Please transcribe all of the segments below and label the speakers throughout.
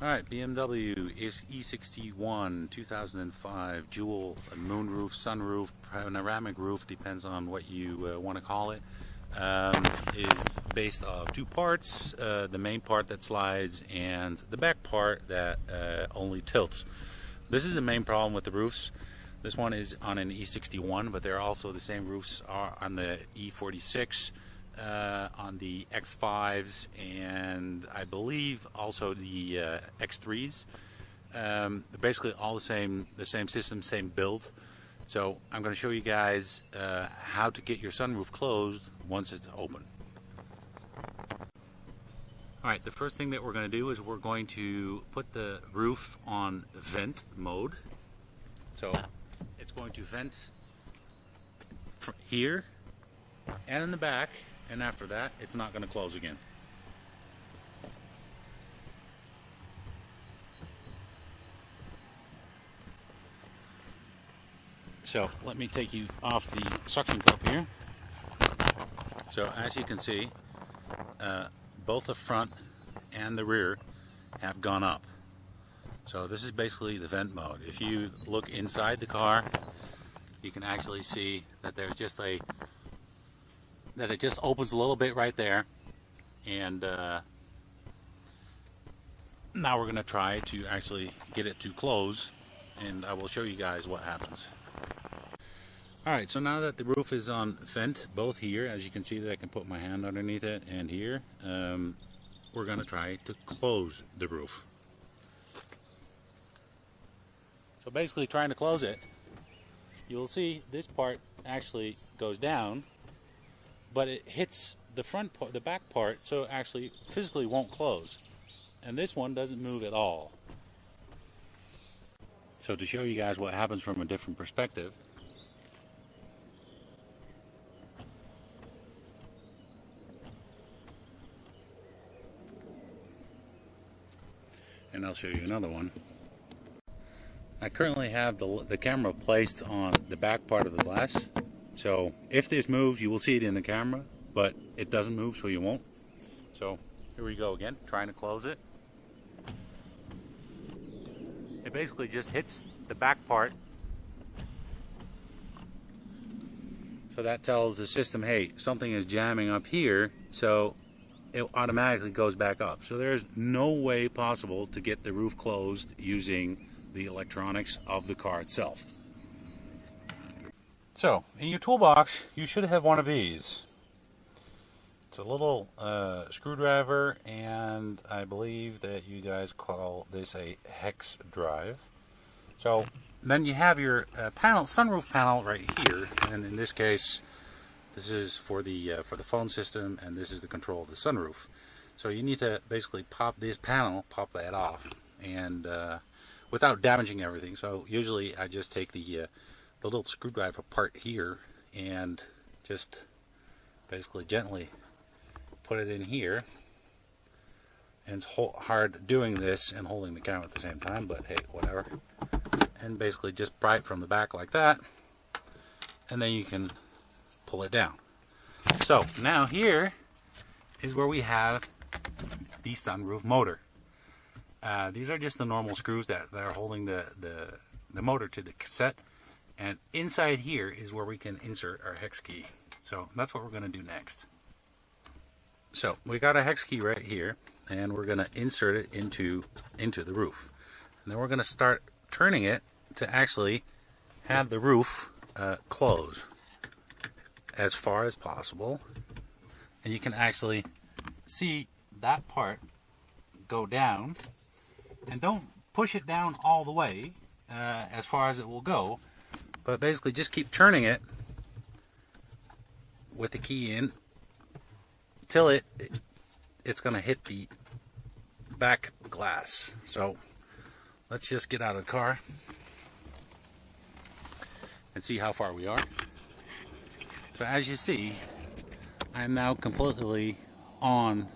Speaker 1: Alright, BMW E61 2005 dual moonroof, sunroof, panoramic roof, depends on what you want to call it. Is based off two parts, the main part that slides and the back part that only tilts. This is the main problem with the roofs. This one is on an E61, but there are also the same roofs are on the E46, on the X5s, and I believe also the X3s. They're basically all the same system, same build. So I'm going to show you guys how to get your sunroof closed once it's open. Alright, the first thing that we're going to do is we're going to put the roof on vent mode. So it's going to vent from here and in the back, and after that it's not going to close again. So let me take you off the suction cup here. So as you can see, both the front and the rear have gone up. So this is basically the vent mode. If you look inside the car, you can actually see that there's just it just opens a little bit right there. And now we're going to try to actually get it to close, and I will show you guys what happens. Alright, so now that the roof is on vent, both here, as you can see that I can put my hand underneath it, and here, we're going to try to close the roof. So basically trying to close it, you'll see this part actually goes down, but it hits the front part, the back part, so it actually physically won't close. And this one doesn't move at all. So to show you guys what happens from a different perspective, and I'll show you another one. I currently have the camera placed on the back part of the glass, so if this moves you will see it in the camera, but it doesn't move, so you won't. So here we go again, trying to close it. It basically just hits the back part, so that tells the system, hey, something is jamming up here, so it automatically goes back up. So there's no way possible to get the roof closed using the electronics of the car itself. So in your toolbox you should have one of these. It's a little screwdriver, and I believe that you guys call this a hex drive. So then you have your sunroof panel right here, and in this case this is for the phone system, and this is the control of the sunroof. So you need to basically pop this panel, pop that off, and without damaging everything. So usually I just take the little screwdriver apart here and just basically gently put it in here. And it's hard doing this and holding the camera at the same time, but hey, whatever. And basically just pry it from the back like that, and then you can pull it down. So now here is where we have the sunroof motor. These are just the normal screws that are holding the motor to the cassette, and inside here is where we can insert our hex key. So that's what we're going to do next. So we got a hex key right here, and we're going to insert it into the roof, and then we're going to start turning it to actually have the roof close as far as possible, and you can actually see that part go down. And don't push it down all the way as far as it will go, but basically just keep turning it with the key in till it's going to hit the back glass. So let's just get out of the car and see how far we are. So as you see, I'm now completely on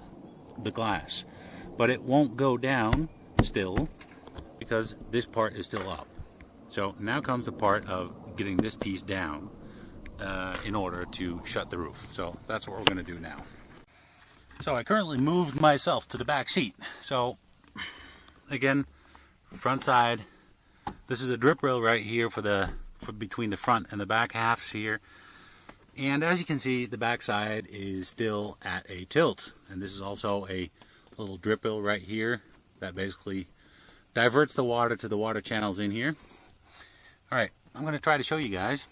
Speaker 1: the glass, but it won't go down still because this part is still up. So now comes the part of getting this piece down in order to shut the roof. So that's what we're going to do now. So I currently moved myself to the back seat. So again, front side. This is a drip rail right here for between the front and the back halves here. And as you can see, the back side is still at a tilt. And this is also a little drip rail right here that basically diverts the water to the water channels in here. Alright, I'm going to try to show you guys.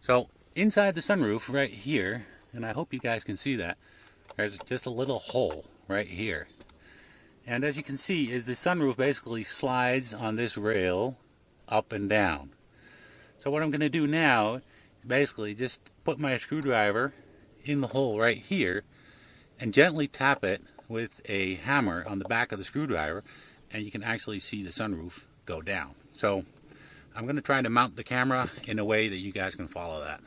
Speaker 1: So inside the sunroof right here, and I hope you guys can see that, there's just a little hole right here. And as you can see, is the sunroof basically slides on this rail up and down. So what I'm going to do now is basically just put my screwdriver in the hole right here and gently tap it with a hammer on the back of the screwdriver, and you can actually see the sunroof go down. So I'm going to try to mount the camera in a way that you guys can follow that.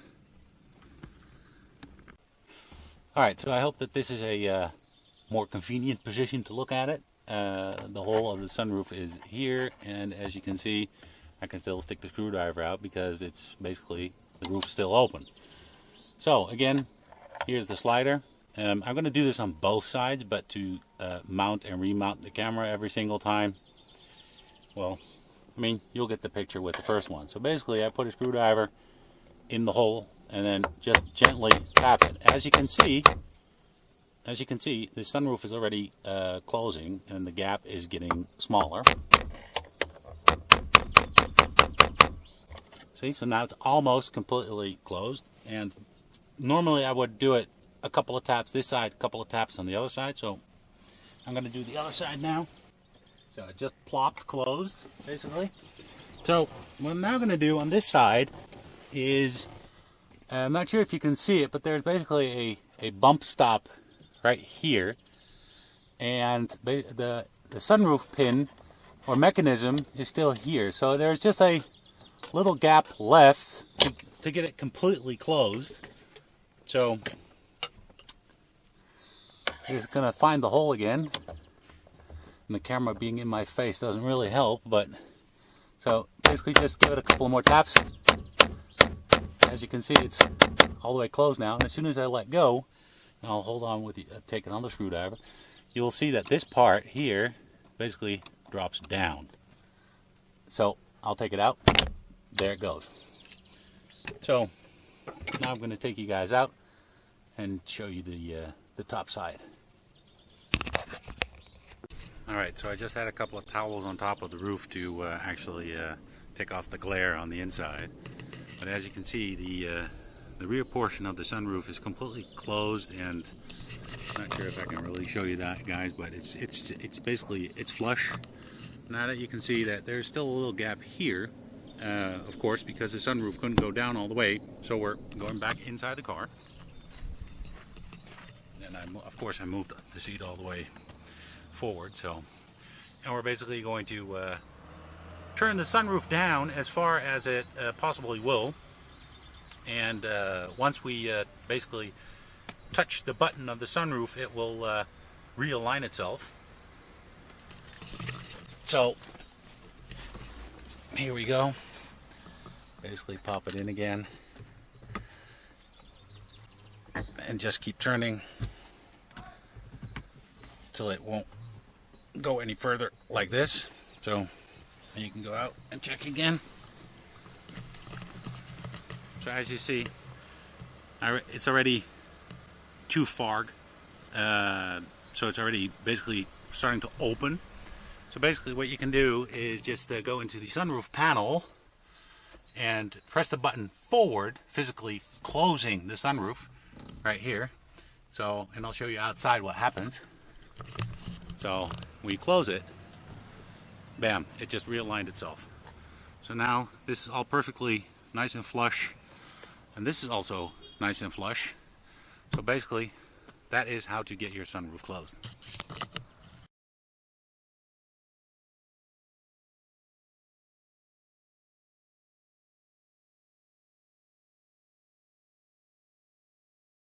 Speaker 1: Alright, so I hope that this is a more convenient position to look at it. The hole of the sunroof is here, and as you can see, I can still stick the screwdriver out because it's basically, the roof's still open. So again, here's the slider. I'm going to do this on both sides, but to mount and remount the camera every single time, well, I mean, you'll get the picture with the first one. So basically, I put a screwdriver in the hole and then just gently tap it. As you can see, the sunroof is already closing and the gap is getting smaller. See, so now it's almost completely closed. And normally I would do it a couple of taps this side, a couple of taps on the other side. So I'm going to do the other side now. So it just plopped closed, basically. So what I'm now going to do on this side is, I'm not sure if you can see it, but there's basically a bump stop right here. And the sunroof pin or mechanism is still here. So there's just a little gap left to get it completely closed. So I'm just going to find the hole again. And the camera being in my face doesn't really help, but so basically just give it a couple more taps. As you can see, it's all the way closed now, and as soon as I let go, and I'll hold on with take another screwdriver, you'll see that this part here basically drops down. So I'll take it out. There it goes. So now I'm going to take you guys out and show you the top side. Alright, so I just had a couple of towels on top of the roof to actually take off the glare on the inside. But as you can see, the rear portion of the sunroof is completely closed, and I'm not sure if I can really show you that, guys, but it's basically, it's flush. Now that you can see that there's still a little gap here, of course, because the sunroof couldn't go down all the way, so we're going back inside the car. And of course I moved the seat all the way forward, and we're basically going to turn the sunroof down as far as it possibly will, and once we basically touch the button of the sunroof, it will realign itself. So here we go. Basically pop it in again and just keep turning till it won't go any further like this. So you can go out and check again. So as you see, it's already too far, so it's already basically starting to open. So basically what you can do is just go into the sunroof panel and press the button forward, physically closing the sunroof right here. So, and I'll show you outside what happens. So when you close it, bam, it just realigned itself. So now this is all perfectly nice and flush, and this is also nice and flush. So basically that is how to get your sunroof closed.